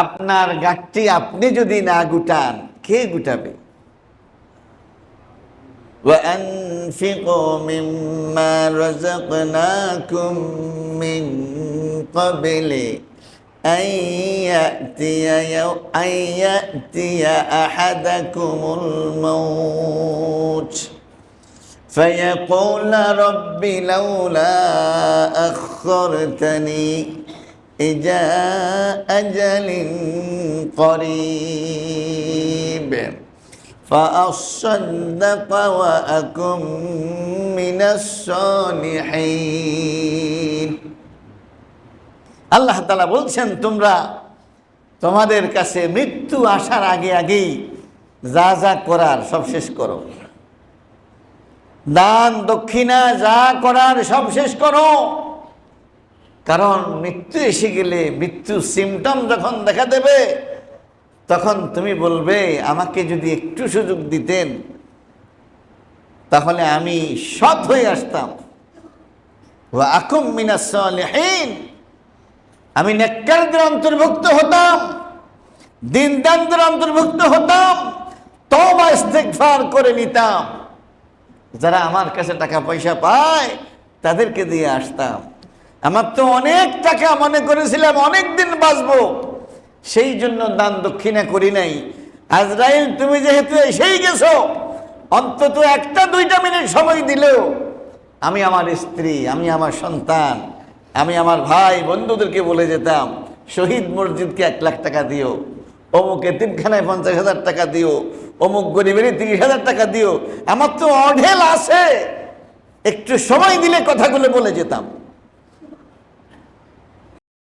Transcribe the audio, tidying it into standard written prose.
আপনার গাঠটি আপনি যদি না গুটান কে গুটাবে? وأنفقوا مما رزقناكم من قبل أن يأتي أحدكم الموت فيقول رب لولا أخرتني إلى أجل قريب فأصدق وأكن من الصالحين। আল্লাহ তাআলা বলছেন, তোমরা তোমাদের কাছে মৃত্যু আসার আগে আগেই যা যা করার সব শেষ করো, দান দক্ষিণা যা করার সব শেষ করো। কারণ মৃত্যু এসে গেলে, মৃত্যু সিমটম যখন দেখা দেবে, তখন তুমি বলবে আমাকে যদি একটু সুযোগ দিতেন তাহলে আমি সৎ হয়ে আসতাম। ওয়া আকুম মিনাস সালিহিন, আমি নেককারদের অন্তর্ভুক্ত হতাম, দিনদারদের অন্তর্ভুক্ত হতাম, তওবা ইস্তেগফার করে নিতাম। যারা আমার কাছে টাকা পয়সা পায় তাদেরকে দিয়ে আসতাম। আমার তো অনেক টাকা, মনে করেছিলাম অনেক দিন বাঁচবো, সেই জন্য দান দক্ষিণা করি নাই। আজরাইল তুমি যেহেতু এসেই গেছো, অন্তত একটা দুইটা মিনিট সময় দিলেও আমি আমার স্ত্রী, আমি আমার সন্তান, আমি আমার ভাই বন্ধুদেরকে বলে যেতাম, শহীদ মসজিদকে 1 লাখ টাকা দিও, অমুক এতিমখানায় 50,000 টাকা দিও, অমুক গরিবের 30,000 টাকা দিও। আমার তো অঢেল আছে, একটু সময় দিলে কথাগুলো বলে যেতাম।